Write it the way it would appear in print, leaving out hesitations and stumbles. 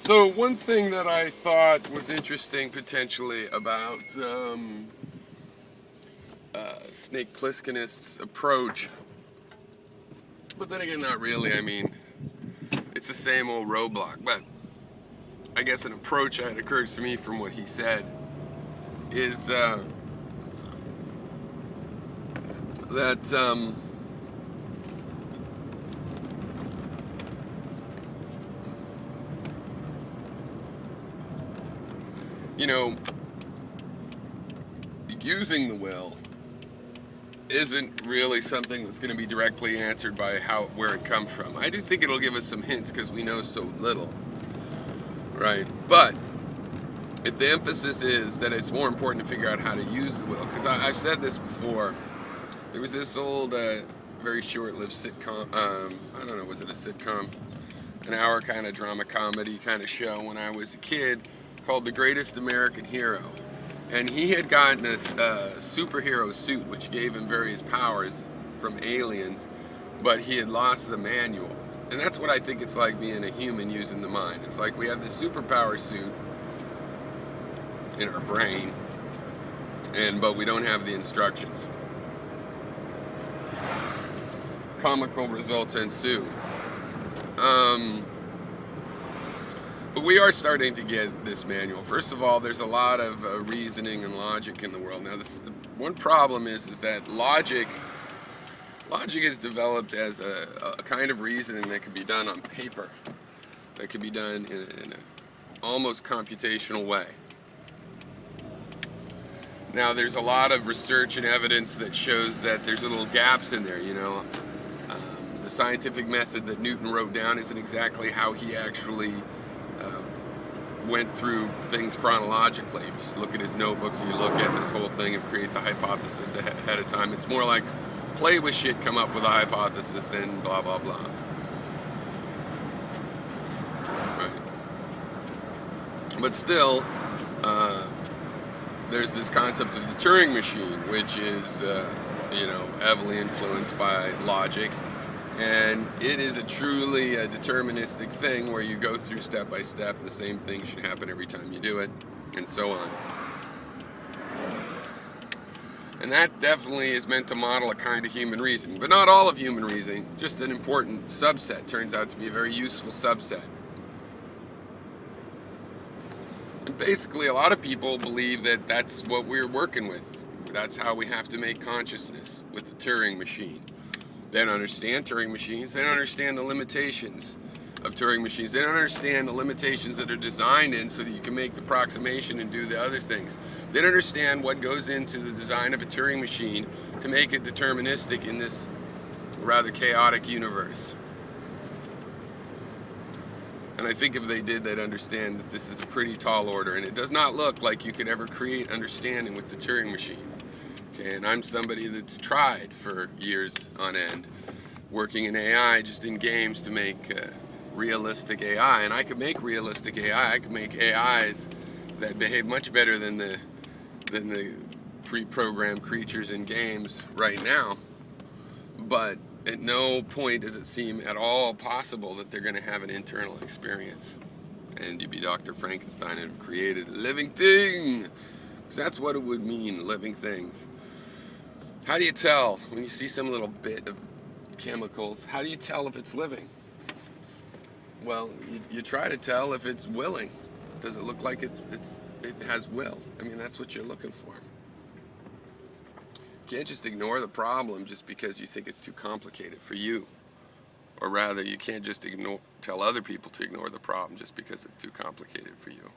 So one thing that I thought was interesting potentially about Snake Plisskenist's approach, but then again, not really. I mean, it's the same old roadblock. But I guess an approach that occurs to me from what he said is that you know, using the will isn't really something that's going to be directly answered by where it comes from. I do think it'll give us some hints because we know so little, right? But if the emphasis is that it's more important to figure out how to use the will, because I've said this before. There was this old, very short-lived sitcom. I don't know, was it a sitcom? An hour kind of drama comedy kind of show when I was a kid called The Greatest American Hero. And he had gotten a superhero suit which gave him various powers from aliens, but he had lost the manual. And that's what I think it's like being a human using the mind. It's like we have the superpower suit in our brain, but we don't have the instructions. Comical results ensue. But we are starting to get this manual. First of all, there's a lot of reasoning and logic in the world. Now, the one problem is that logic is developed as a kind of reasoning that can be done on paper, that can be done in an almost computational way. Now, there's a lot of research and evidence that shows that there's little gaps in there, The scientific method that Newton wrote down isn't exactly how he actually went through things chronologically. You just look at his notebooks and you look at this whole thing and create the hypothesis ahead of time. It's more like play with shit, come up with a hypothesis, then blah, blah, blah. Right. But still, there's this concept of the Turing machine, which is, heavily influenced by logic. And it is a truly deterministic thing where you go through step by step, the same thing should happen every time you do it, and so on. And that definitely is meant to model a kind of human reasoning, but not all of human reasoning, just an important subset. Turns out to be a very useful subset. And basically, a lot of people believe that that's what we're working with. That's how we have to make consciousness with the Turing machine. They don't understand Turing machines. They don't understand the limitations of Turing machines. They don't understand the limitations that are designed in so that you can make the approximation and do the other things. They don't understand what goes into the design of a Turing machine to make it deterministic in this rather chaotic universe. And I think if they did, they'd understand that this is a pretty tall order, and it does not look like you could ever create understanding with the Turing machine. And I'm somebody that's tried for years on end working in AI, just in games, to make realistic AI. And I could make realistic AI. I could make AIs that behave much better than the pre-programmed creatures in games right now. But at no point does it seem at all possible that they're going to have an internal experience. And you'd be Dr. Frankenstein and have created a living thing. Because that's what it would mean, living things. How do you tell when you see some little bit of chemicals? How do you tell if it's living? Well, you try to tell if it's willing. Does it look like it has will? I mean, that's what you're looking for. You can't just ignore the problem just because you think it's too complicated for you. Or rather, you can't just tell other people to ignore the problem just because it's too complicated for you.